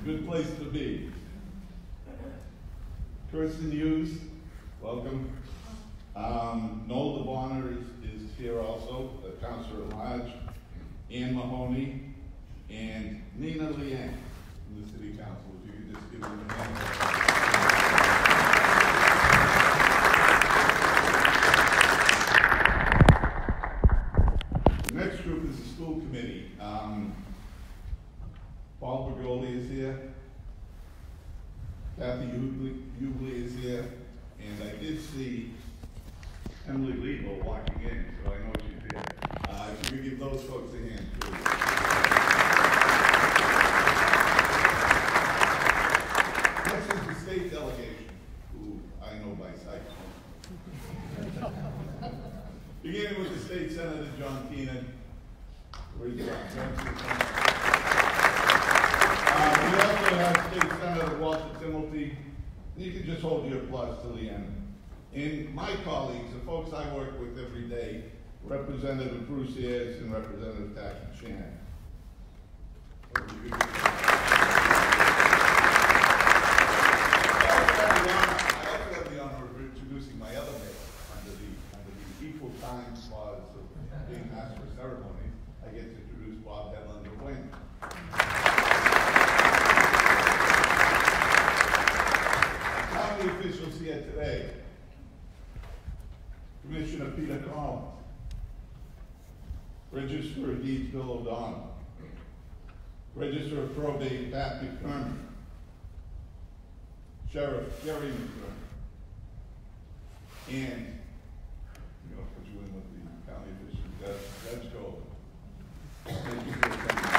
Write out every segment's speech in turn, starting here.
Good place to be. Kirsten Hughes, welcome. Noel DeBonner is here also, the Counselor at Large. Ann Mahoney and Nina Leanne from the City Council. If you could just give them a hand. The next group is the school committee. Paul Bergoli is here. Kathy Hughley is here. And I did see Emily Lebo walking in, so I know she's here. If you could give those folks a hand, please. Next is the state delegation, who I know by sight. Beginning with the State Senator John Keenan. Where's John? We also have State Senator Walter Timothy. You can just hold your applause till the end. And my colleagues, the folks I work with every day, Representative Bruce Ayers and Representative Patriot Shannon. I also have the honor of introducing my other mayor under the equal time clause of being asked for ceremonies. I get to introduce Bob Hedlund of Wayne. County officials here today. Commissioner Peter Collins, Register of Deeds Bill O'Donnell, Register of Probate Pat McDermott, Sheriff Jerry McDermott, and I'm going to put you in with the county officials, Judge Gold. Thank you for attending.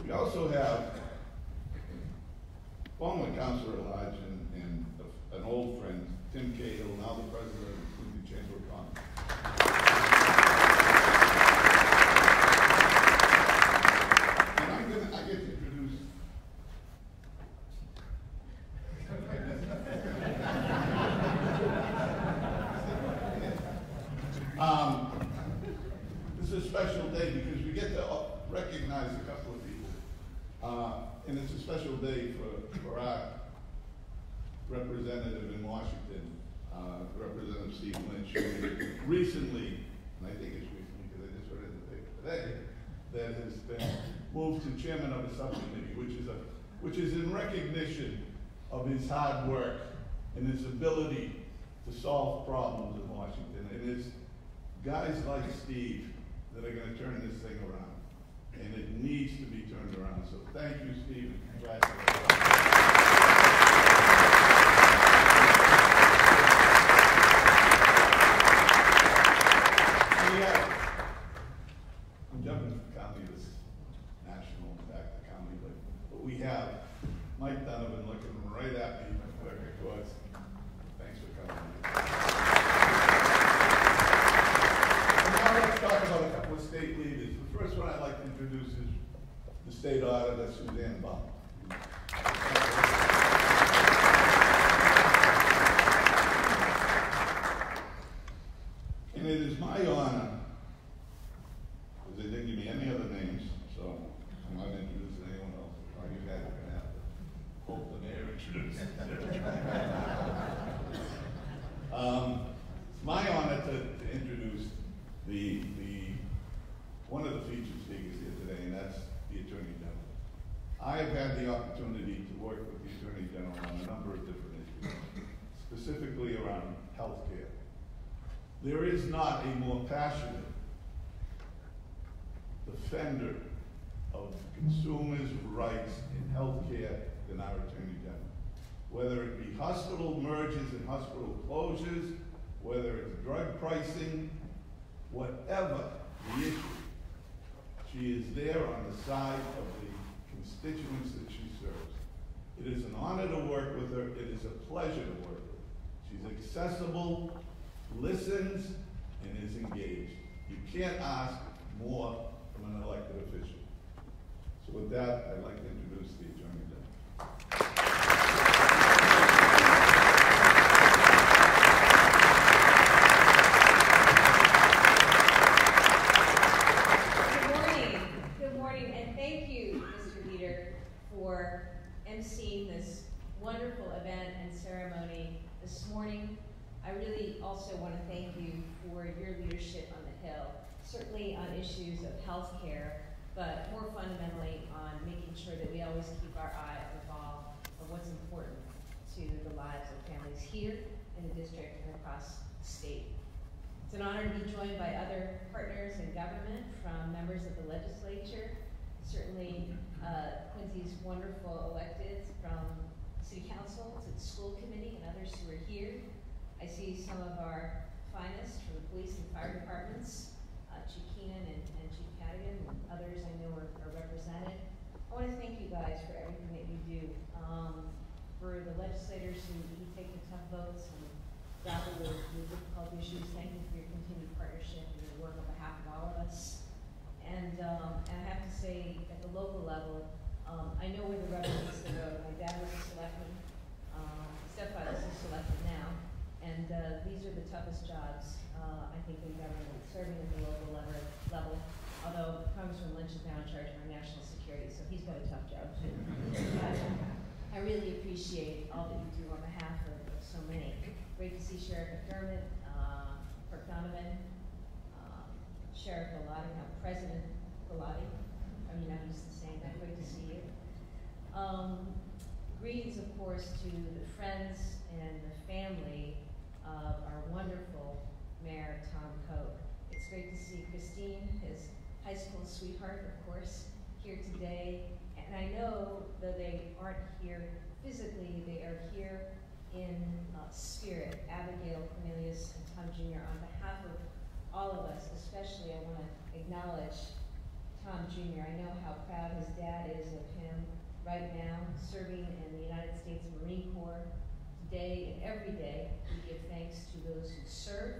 We also have former Counselor at Large and an old friend, Tim Cahill, now the president of the Quincy Chamber of Commerce. And I get to introduce this is a special day because we get to recognize a couple of people. And it's a special day for our representative in Washington, Representative Steve Lynch, who recently, and I think it's recently because I just read it in the paper today, that has been moved to chairman of a subcommittee, which is in recognition of his hard work and his ability to solve problems in Washington. And it's guys like Steve that are going to turn this thing around. And it needs to be turned around. So thank you, Steve, and congratulations. I'm jumping from county to national, back to county, but we have Mike Donovan looking right at me, my clerk of courts. Thanks for coming. And now let's talk about a couple of state leaders. The first one I'd like to introduce is the state auditor, Suzanne Baum. And it is my honor, because they didn't give me any other names, so I'm not introducing anyone else. Or you guys are going to have to hope the mayor introduces. It's my honor to introduce one of the featured speakers here today, and that's the Attorney General. I have had the opportunity to work with the Attorney General on a number of different issues, specifically around health care. There is not a more passionate defender of consumers' rights in health care than our Attorney General. Whether it be hospital mergers and hospital closures, whether it's drug pricing, whatever the issue, she is there on the side of the constituents that she serves. It is an honor to work with her. It is a pleasure to work with her. She's accessible, listens, and is engaged. You can't ask more from an elected official. So with that, I'd like to introduce the Attorney General. really also want to thank you for your leadership on the Hill, certainly on issues of health care, but more fundamentally on making sure that we always keep our eye on the ball of what's important to the lives of families here in the district and across the state. It's an honor to be joined by other partners in government, from members of the legislature, certainly Quincy's wonderful electeds from City Council to the school committee and others who are here. I see some of our finest from the police and fire departments, Chief Keenan and Chief Cadigan, and others I know are represented. I want to thank you guys for everything that you do. For the legislators who take the tough votes and grapple with difficult issues, thank you for your continued partnership and your work on behalf of all of us. And I have to say, at the local level, I know where the rubber meets the road. My dad was a selectman, stepfather's a selectman now, and these are the toughest jobs, I think, in government, serving at the local level, although Congressman Lynch is now in charge of our national security, so he's got a tough job too. I really appreciate all that you do on behalf of so many. Great to see Sheriff McDermott, Clerk Donovan, Sheriff Bellotti, now President Bellotti. I mean, I'm used to saying that. Great to see you. Greetings, of course, to the friends and the family of our wonderful Mayor, Tom Koch. It's great to see Christine, his high school sweetheart, of course, here today. And I know that they aren't here physically, they are here in spirit. Abigail, Cornelius, and Tom Jr., on behalf of all of us, especially, I want to acknowledge Tom Jr. I know how proud his dad is of him right now, serving in the United States Marine Corps. Today and every day, we give thanks to those who serve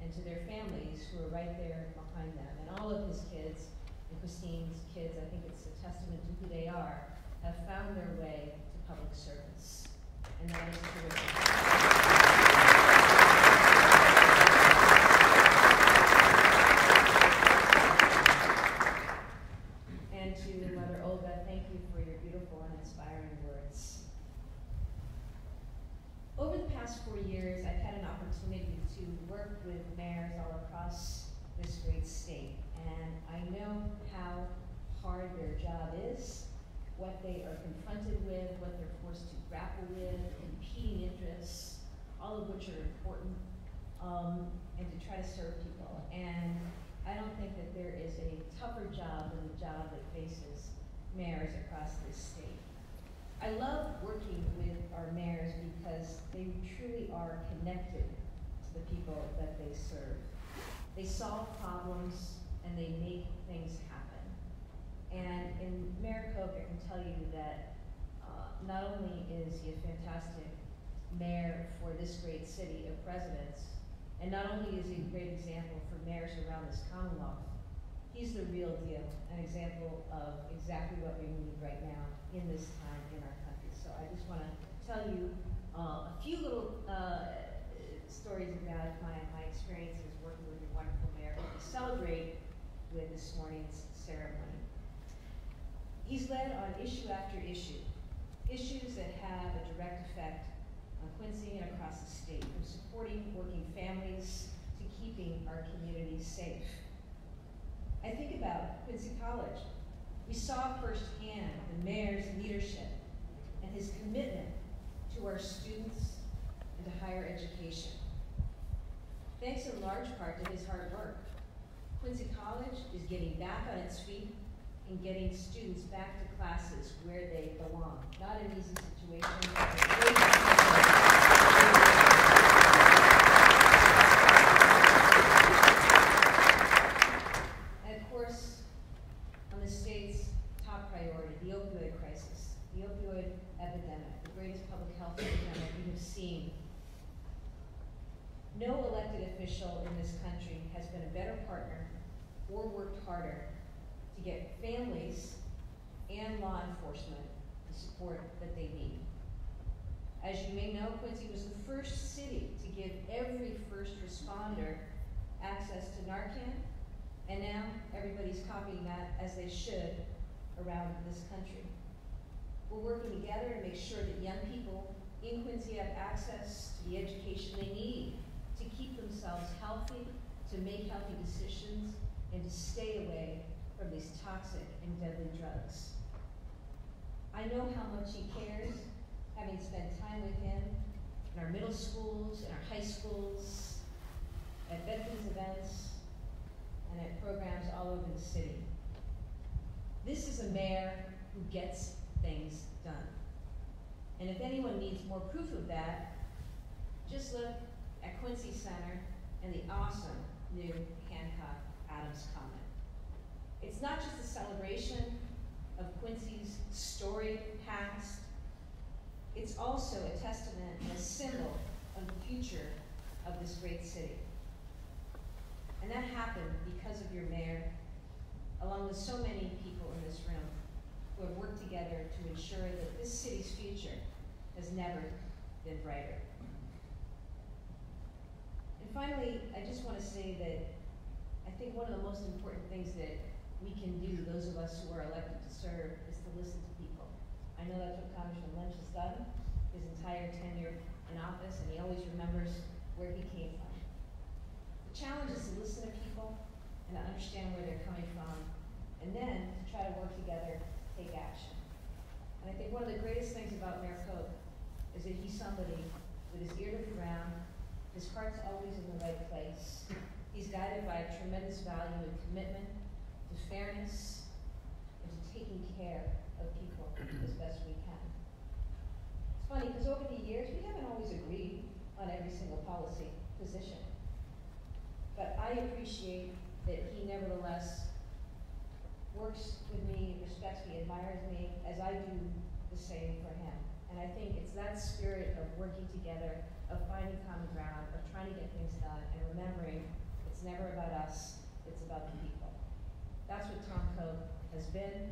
and to their families who are right there behind them. And all of his kids, and Christine's kids, I think it's a testament to who they are, have found their way to public service. And that is terrific. And to Mother Olga, thank you for your beautiful and inspiring words. Over the past 4 years, I've had an opportunity to work with mayors all across this great state, and I know how hard their job is, what they are confronted with, what they're forced to grapple with, competing interests, all of which are important, and to try to serve people. And I don't think that there is a tougher job than the job that faces mayors across this state. I love working with our mayors because they truly are connected to the people that they serve. They solve problems and they make things happen. And in Mayor Koch, I can tell you that not only is he a fantastic mayor for this great city of presidents, and not only is he a great example for mayors around this Commonwealth, he's the real deal, an example of exactly what we need right now in this time in our country. So I just want to tell you a few little stories about my experiences working with your wonderful mayor to celebrate with this morning's ceremony. He's led on issue after issue, issues that have a direct effect on Quincy and across the state, from supporting working families to keeping our communities safe. I think about Quincy College. We saw firsthand the mayor's leadership and his commitment to our students and to higher education. Thanks in large part to his hard work, Quincy College is getting back on its feet and getting students back to classes where they belong. Not an easy situation. And of course, on the state's top priority, the opioid crisis, the opioid epidemic, the greatest public health epidemic we have seen. No elected official in this country has been a better partner or worked harder to get families and law enforcement the support that they need. As you may know, Quincy was the first city to give every first responder access to Narcan, and now everybody's copying that, as they should, around this country. We're working together to make sure that young people in Quincy have access to the education they need to keep themselves healthy, to make healthy decisions, and to stay away from these toxic and deadly drugs. I know how much he cares, having spent time with him in our middle schools, in our high schools, at veterans events, and at programs all over the city. This is a mayor who gets things done. And if anyone needs more proof of that, just look at Quincy Center and the awesome new Hancock Adams Common. It's not just a celebration of Quincy's storied past, it's also a testament and a symbol of the future of this great city. And that happened because of your mayor, along with so many people in this room who have worked together to ensure that this city's future has never been brighter. And finally, I just want to say that I think one of the most important things that we can do, those of us who are elected to serve, is to listen to people. I know that's what Congressman Lynch has done his entire tenure in office, and he always remembers where he came from. The challenge is to listen to people and to understand where they're coming from, and then to try to work together to take action. And I think one of the greatest things about Mayor Koch is that he's somebody with his ear to the ground, his heart's always in the right place. He's guided by a tremendous value and commitment to fairness and to taking care of people as best we can. It's funny, because over the years, we haven't always agreed on every single policy position. But I appreciate that he nevertheless works with me, respects me, admires me, as I do the same for him. And I think it's that spirit of working together, of finding common ground, of trying to get things done, and remembering it's never about us, it's about the people. That's what Tom Koch has been.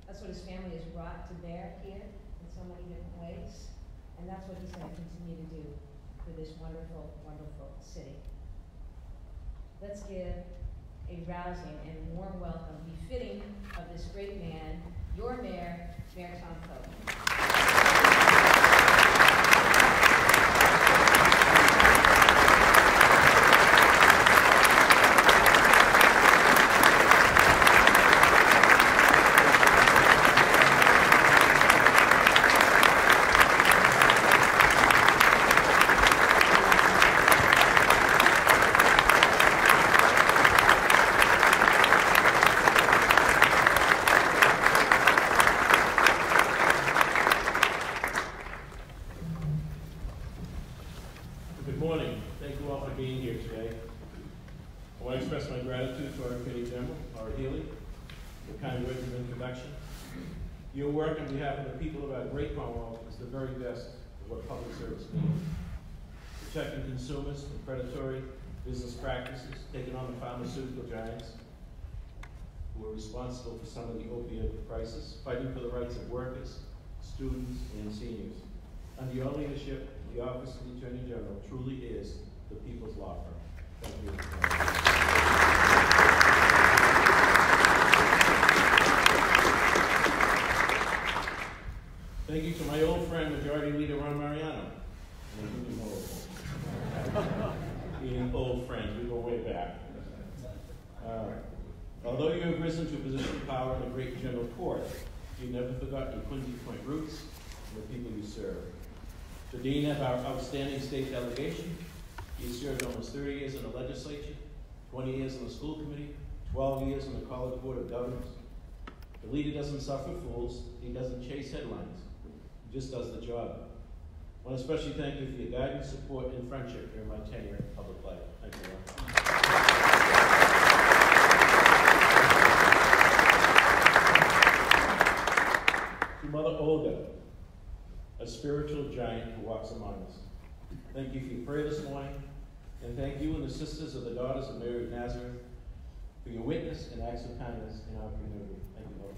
That's what his family has brought to bear here in so many different ways. And that's what he's going to continue to do for this wonderful, wonderful city. Let's give a rousing and warm welcome befitting of this great man, your mayor, Mayor Tom Koch. Your work on behalf of the people of our great Commonwealth is the very best of what public service means. Protecting consumers from predatory business practices, taking on the pharmaceutical giants who are responsible for some of the opioid crisis, fighting for the rights of workers, students, and seniors. Under your leadership, the Office of the Attorney General truly is the people's law firm. Thank you. Thank you to my old friend, Majority Leader Ron Mariano. Being old friends, we go way back. Although you have risen to a position of power in the great general court, you never forgot your Quincy Point roots and the people you serve. To Dean of our outstanding state delegation, he served almost 30 years in the legislature, 20 years on the school committee, 12 years on the College Board of Governors. The leader doesn't suffer fools, he doesn't chase headlines. Just does the job. I want to especially thank you for your guidance, support, and friendship during my tenure in public life. Thank you, Ron. To Mother Olga, a spiritual giant who walks among us. Thank you for your prayer this morning, and thank you and the sisters of the Daughters of Mary of Nazareth for your witness and acts of kindness in our community. Thank you, Lord.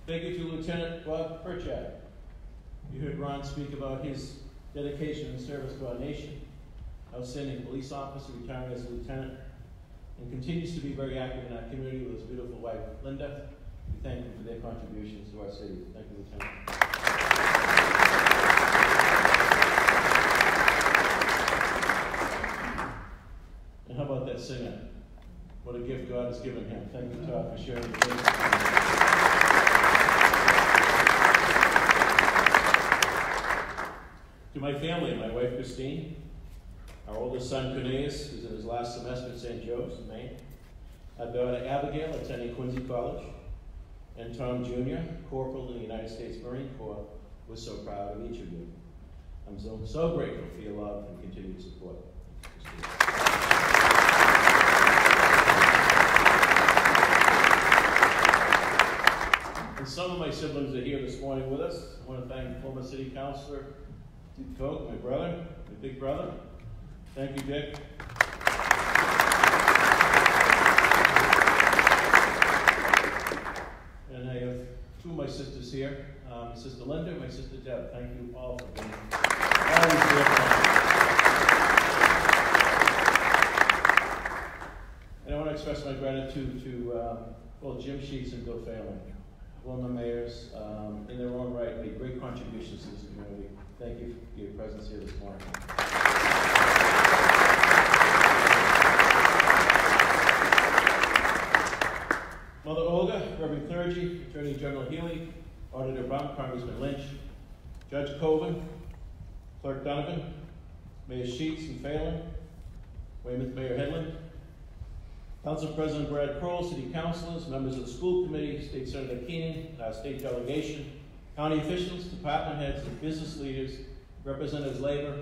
Thank you to Lieutenant Bob Patriot. You heard Ron speak about his dedication and service to our nation. Outstanding police officer, retiring as a lieutenant. and continues to be very active in our community with his beautiful wife, Linda. We thank them for their contributions to our city. Thank you, Lieutenant. And how about that singer? What a gift God has given him. Thank you, Todd, for sharing the gift. To my family, my wife, Christine, our oldest son, Cornelius, who's in his last semester at St. Joe's in Maine, our daughter, Abigail, attending Quincy College, and Tom Jr., Corporal in the United States Marine Corps. We're so proud of each of you. I'm so grateful for your love and continued support. And some of my siblings are here this morning with us. I want to thank former City Councilor Thomas Koch, my brother, my big brother. Thank you, Dick. And I have two of my sisters here. My sister Linda, my sister Deb. Thank you all for being always here for me. And I want to express my gratitude to both Jim Sheets and Bill Phelan, former mayors, in their own right, made great contributions to this community. Thank you for your presence here this morning. Mother Olga, Reverend Clergy, Attorney General Healy, Auditor Bump, Congressman Lynch, Judge Coven, Clerk Donovan, Mayor Sheets and Phelan, Weymouth Mayor Headland, Council President Brad Kroll, City Councilors, members of the School Committee, State Senator Keenan, our state delegation, county officials, department heads, and business leaders, representatives labor,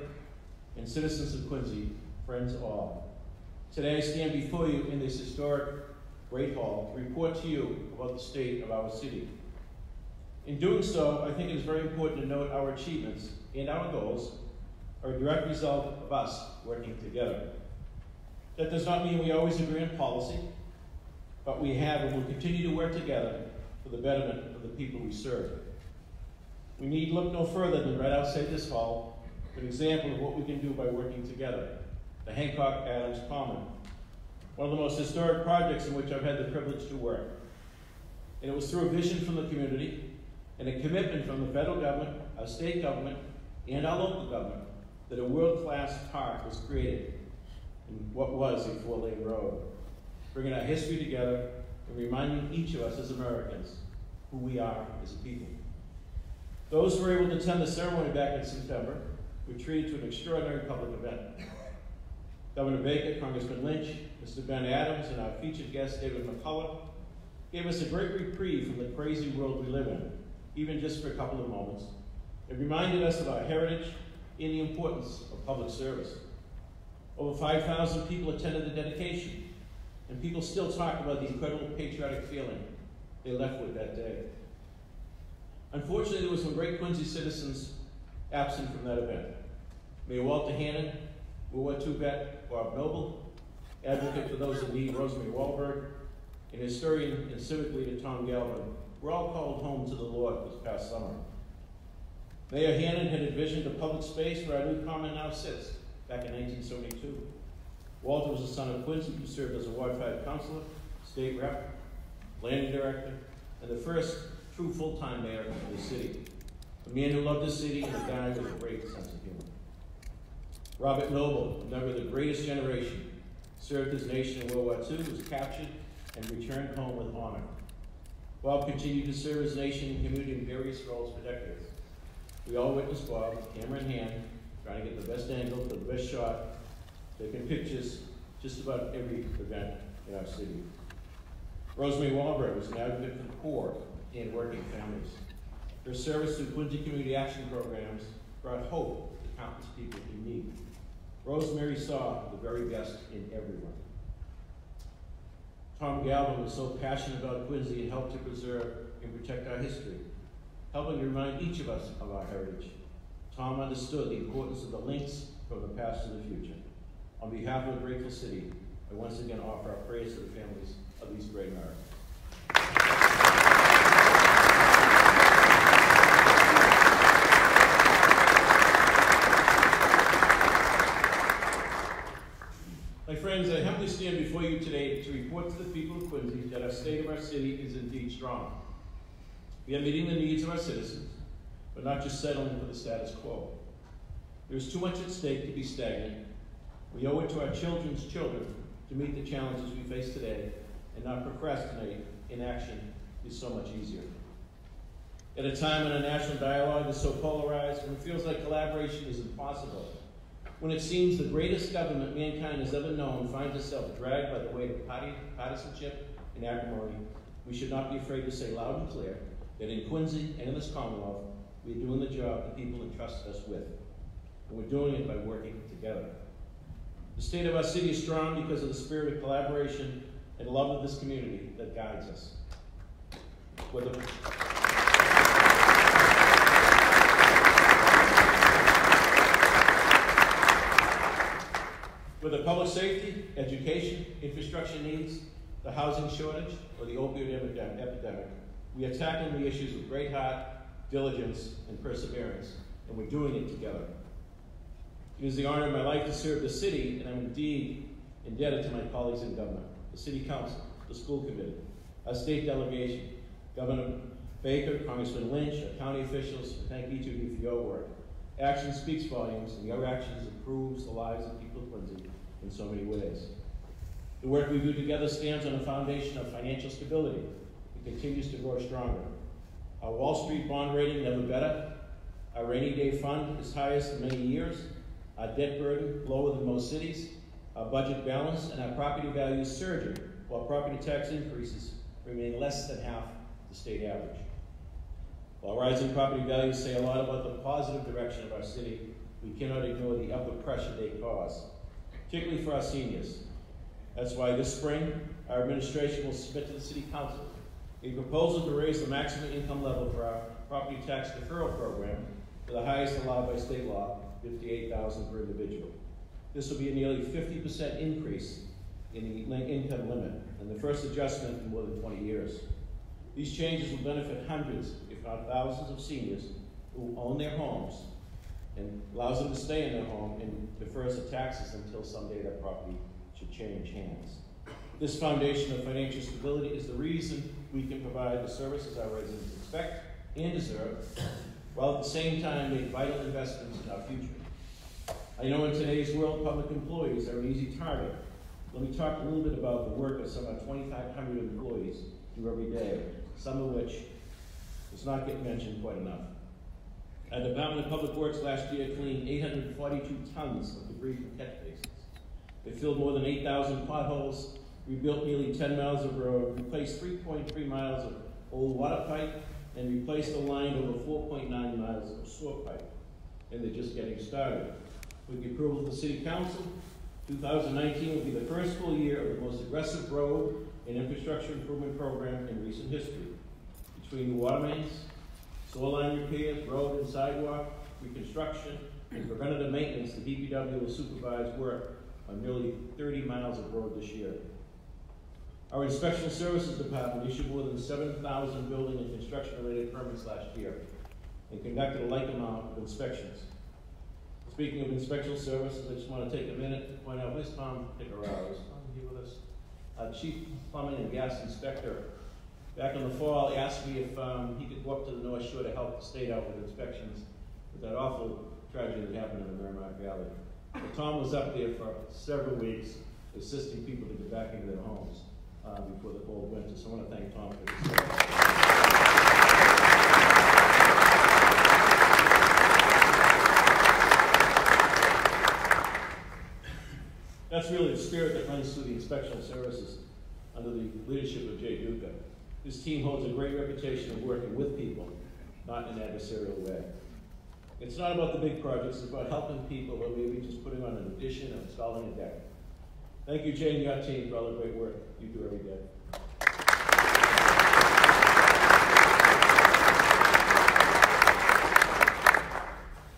and citizens of Quincy, friends all. Today I stand before you in this historic Great Hall to report to you about the state of our city. In doing so, I think it is very important to note our achievements and our goals are a direct result of us working together. That does not mean we always agree on policy, but we have and will continue to work together for the betterment of the people we serve. We need look no further than right outside this hall for an example of what we can do by working together, the Hancock Adams Common, one of the most historic projects in which I've had the privilege to work. And it was through a vision from the community and a commitment from the federal government, our state government, and our local government that a world-class park was created in what was a four-lane road, bringing our history together and reminding each of us as Americans who we are as a people. Those who were able to attend the ceremony back in September were treated to an extraordinary public event. Governor Baker, Congressman Lynch, Mr. Ben Adams, and our featured guest, David McCullough, gave us a great reprieve from the crazy world we live in, even just for a couple of moments. It reminded us of our heritage and the importance of public service. Over 5,000 people attended the dedication, and people still talk about the incredible patriotic feeling they left with that day. Unfortunately, there were some great Quincy citizens absent from that event. Mayor Walter Hannon, World War II vet Bob Noble, advocate for those in need Rosemary Wahlberg, and historian and civic leader Tom Galvin were all called home to the Lord this past summer. Mayor Hannon had envisioned a public space where our new common now sits back in 1972. Walter was the son of Quincy, who served as a Ward 5 councilor, state rep, planning director, and the first true full-time mayor of the city. A man who loved the city and a guy with a great sense of humor. Robert Noble, a member of the greatest generation, served his nation in World War II, was captured, and returned home with honor. Bob continued to serve his nation and community in various roles for decades. We all witnessed Bob, camera in hand, trying to get the best angle, the best shot, taking pictures just about every event in our city. Rosemary Wahlberg was an advocate for the poor and working families. Her service through Quincy Community Action Programs brought hope to countless people in need. Rosemary saw the very best in everyone. Tom Galvin was so passionate about Quincy and helped to preserve and protect our history, helping to remind each of us of our heritage. Tom understood the importance of the links from the past to the future. On behalf of the grateful city, I once again offer our prayers to the families of these great Americans. My friends, I humbly stand before you you today to report to the people of Quincy that our state of our city is indeed strong. We are meeting the needs of our citizens, but not just settling for the status quo. There is too much at stake to be stagnant. We owe it to our children's children to meet the challenges we face today and not procrastinate. Inaction is so much easier. At a time when our national dialogue is so polarized, when it feels like collaboration is impossible, when it seems the greatest government mankind has ever known finds itself dragged by the weight of partisanship and acrimony, we should not be afraid to say loud and clear that in Quincy and in this Commonwealth, we are doing the job the people entrusted us with. And we're doing it by working together. The state of our city is strong because of the spirit of collaboration and love of this community that guides us. Whether public safety, education, infrastructure needs, the housing shortage, or the opioid epidemic, we are tackling the issues with great heart, diligence, and perseverance, and we're doing it together. It is the honor of my life to serve the city, and I'm indeed indebted to my colleagues in government, the City Council, the school committee, our state delegation, Governor Baker, Congressman Lynch, our county officials. Thank each of you for your work. Action speaks volumes, and your actions improves the lives of people of Quincy in so many ways. The work we do together stands on a foundation of financial stability. It continues to grow stronger. Our Wall Street bond rating never better. Our rainy day fund is highest in many years. Our debt burden lower than most cities. Our budget balanced and our property values surging, while property tax increases remain less than half the state average. While rising property values say a lot about the positive direction of our city, we cannot ignore the upward pressure they cause, particularly for our seniors. That's why this spring, our administration will submit to the City Council a proposal to raise the maximum income level for our property tax deferral program to the highest allowed by state law, $58,000 per individual. This will be a nearly 50% increase in the income limit, and the first adjustment in more than 20 years. These changes will benefit hundreds, if not thousands, of seniors who own their homes and allows them to stay in their home and defers the taxes until someday that property should change hands. This foundation of financial stability is the reason we can provide the services our residents expect and deserve, while at the same time make vital investments in our future. I know in today's world, public employees are an easy target. Let me talk a little bit about the work that some of our 2,500 employees do every day, some of which does not get mentioned quite enough. Our Department of Public Works last year cleaned 842 tons of debris from catch basins. They filled more than 8,000 potholes, rebuilt nearly 10 miles of road, replaced 3.3 miles of old water pipe, and replaced a line over 4.9 miles of sewer pipe. And they're just getting started. With the approval of the City Council, 2019 will be the first full year of the most aggressive road and infrastructure improvement program in recent history. Between the water mains, sewer line repairs, road and sidewalk reconstruction, and preventative maintenance, the DPW will supervise work on nearly 30 miles of road this year. Our Inspection Services Department issued more than 7,000 building and construction-related permits last year and conducted a like amount of inspections. Speaking of inspection services, I just want to take a minute to point out, where's Tom Picararo? Is Tom here with us? Chief Plumbing and Gas Inspector, back in the fall, asked me if he could go up to the North Shore to help the state out with inspections with that awful tragedy that happened in the Merrimack Valley. But Tom was up there for several weeks assisting people to get back into their homes before the cold winter. So I want to thank Tom for this. That's really the spirit that runs through the inspection services under the leadership of Jay Duca. This team holds a great reputation of working with people, not in an adversarial way. It's not about the big projects, it's about helping people or maybe just putting on an addition or installing a deck. Thank you, Jay, and your team for all the great work you do every day.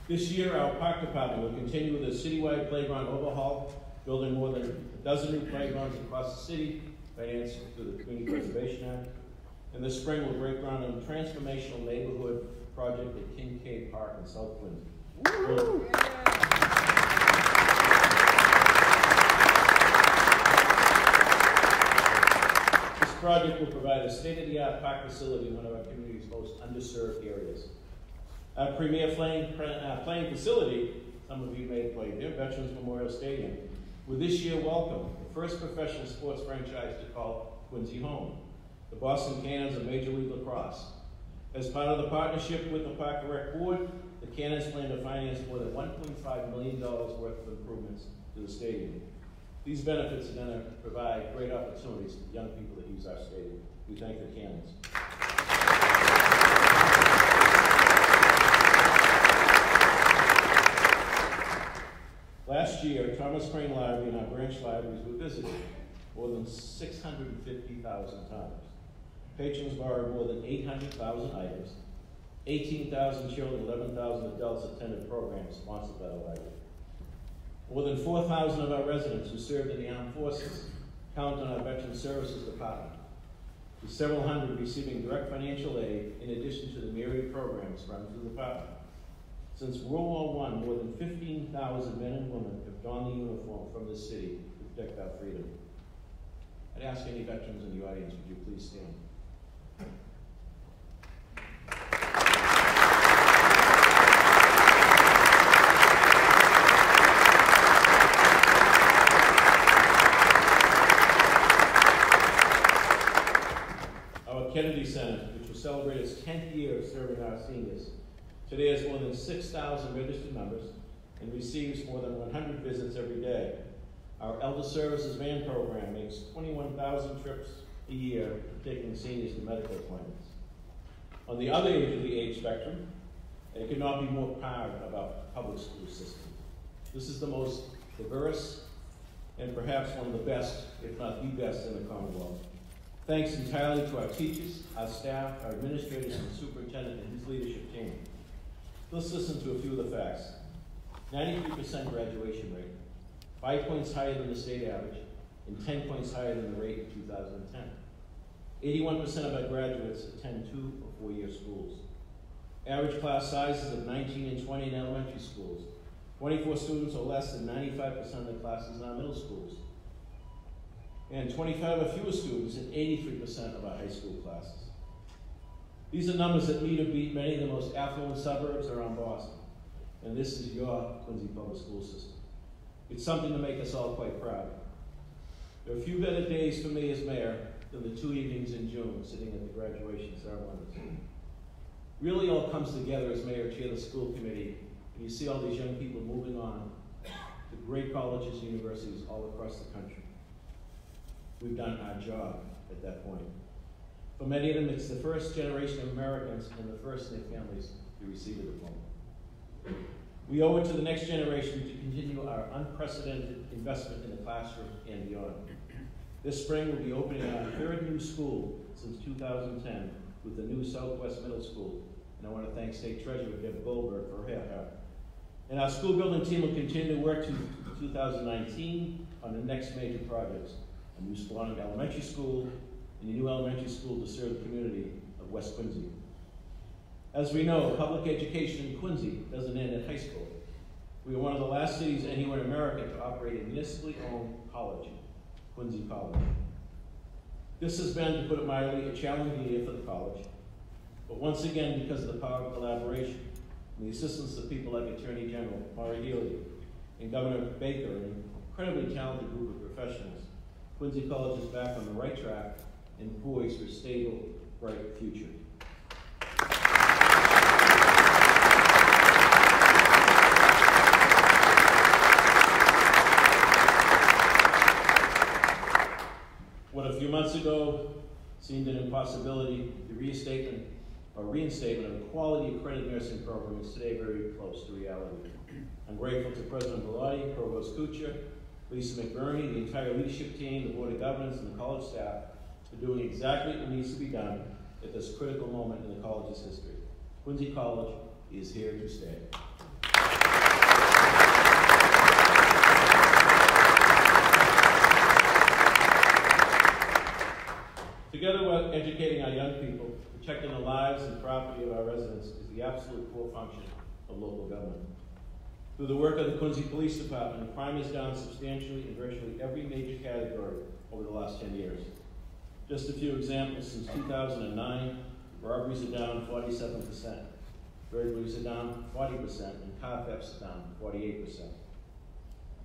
This year, our park department will continue with a citywide playground overhaul, building more than a dozen new playgrounds across the city, financed through the Community Preservation Act. And this spring, we'll break ground on a transformational neighborhood project at Kincaid Park in South Quincy. project will provide a state-of-the-art park facility in one of our community's most underserved areas. Our premier playing facility, some of you may have played there, Veterans Memorial Stadium, will this year welcome the first professional sports franchise to call Quincy home, the Boston Cannons of Major League Lacrosse. As part of the partnership with the Park and Rec Board, the Cannons plan to finance more than $1.5 million worth of improvements to the stadium. These benefits are going to provide great opportunities for young people that use our stadium. We thank the Cannons. Last year, Thomas Koch Library and our branch libraries were visited more than 650,000 times. Patrons borrowed more than 800,000 items. 18,000 children, 11,000 adults attended programs sponsored by the library. More than 4,000 of our residents who served in the armed forces count on our Veteran Services Department, with several hundred receiving direct financial aid in addition to the myriad programs run through the department. Since World War I, more than 15,000 men and women have donned the uniform from this city to protect our freedom. I'd ask any veterans in the audience, would you please stand? Kennedy Center, which will celebrate its 10th year of serving our seniors, today has more than 6,000 registered members and receives more than 100 visits every day. Our Elder Services Van program makes 21,000 trips a year taking seniors to medical appointments. On the other end of the age spectrum, I could not be more proud about the public school system. This is the most diverse and perhaps one of the best, if not the best, in the Commonwealth. Thanks entirely to our teachers, our staff, our administrators, and the superintendent and his leadership team. Let's listen to a few of the facts. 93% graduation rate, 5 points higher than the state average, and 10 points higher than the rate in 2010. 81% of our graduates attend 2 or 4 year schools. Average class sizes of 19 and 20 in elementary schools. 24 students or less than 95% of the classes in our middle schools. And 25 or fewer students in 83% of our high school classes. These are numbers that meet or beat many of the most affluent suburbs around Boston. And this is your Quincy Public School System. It's something to make us all quite proud. There are a few better days for me as mayor than the 2 evenings in June sitting at the graduation ceremonies. Really all comes together as mayor, chair of the school committee, and you see all these young people moving on to great colleges and universities all across the country. We've done our job at that point. For many of them, it's the first generation of Americans and the first in their families to receive a diploma. We owe it to the next generation to continue our unprecedented investment in the classroom and beyond. This spring, we'll be opening our 3rd new school since 2010 with the new Southwest Middle School. And I want to thank State Treasurer Deb Goldberg for her help. And our school building team will continue to work to 2019 on the next major projects. A new Squantum Elementary School, and a new elementary school to serve the community of West Quincy. As we know, public education in Quincy doesn't end at high school. We are one of the last cities anywhere in America to operate a municipally owned college, Quincy College. This has been, to put it mildly, a challenging year for the college, but once again, because of the power of collaboration and the assistance of people like Attorney General Maura Healey and Governor Baker and an incredibly talented group of professionals, Quincy College is back on the right track and poised for a stable, bright future. What a few months ago seemed an impossibility, the reinstatement of a quality accredited nursing program is today very close to reality. I'm grateful to President Bellotti, Provost Kuchar, Lisa McBurney, the entire leadership team, the Board of Governors, and the college staff for doing exactly what needs to be done at this critical moment in the college's history. Quincy College is here to stay. Together with educating our young people, protecting the lives and property of our residents is the absolute core function of local government. Through the work of the Quincy Police Department, crime is down substantially in virtually every major category over the last 10 years. Just a few examples. Since 2009, robberies are down 47%, burglaries are down 40%, and car thefts are down 48%.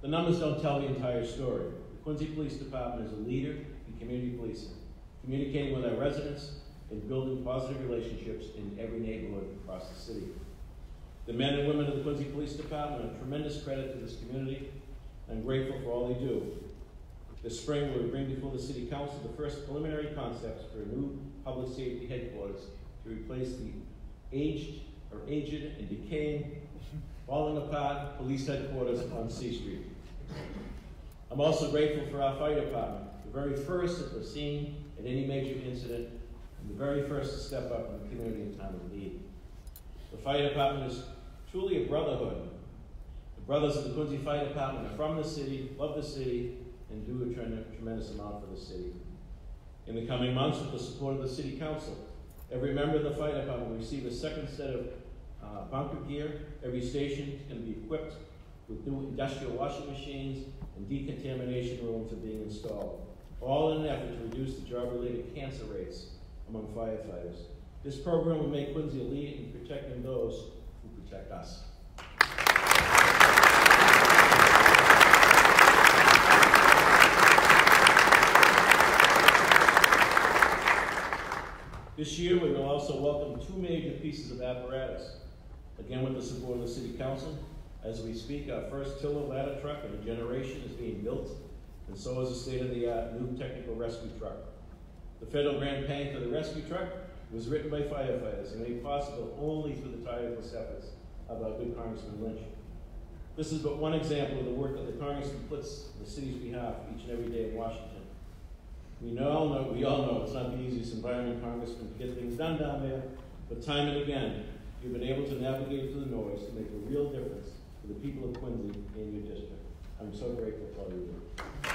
The numbers don't tell the entire story. The Quincy Police Department is a leader in community policing, communicating with our residents and building positive relationships in every neighborhood across the city. The men and women of the Quincy Police Department are tremendous credit to this community. I'm grateful for all they do. This spring, we'll bring before the City Council the first preliminary concepts for a new public safety headquarters to replace the aged and decaying, falling apart police headquarters on C Street. I'm also grateful for our fire department, the very first at the scene at any major incident, and the very first to step up in the community in time of need. The fire department is truly a brotherhood. The brothers of the Quincy Fire Department are from the city, love the city, and do a tremendous amount for the city. In the coming months, with the support of the City Council, every member of the fire department will receive a second set of bunker gear. Every station can be equipped with new industrial washing machines, and decontamination rooms are being installed, all in an effort to reduce the job-related cancer rates among firefighters. This program will make Quincy a lead in protecting those who protect us. This year, we will also welcome two major pieces of apparatus. Again, with the support of the City Council. As we speak, our first tiller ladder truck in a generation is being built, and so is a state-of-the-art new technical rescue truck. The federal grant paying for the rescue truck was written by firefighters and made possible only through the tireless efforts of our good Congressman Lynch. This is but one example of the work that the Congressman puts on the city's behalf each and every day in Washington. We all know it's not the easiest environment, Congressman, to get things done down there, but time and again, you've been able to navigate through the noise to make a real difference for the people of Quincy and your district. I'm so grateful for all you do.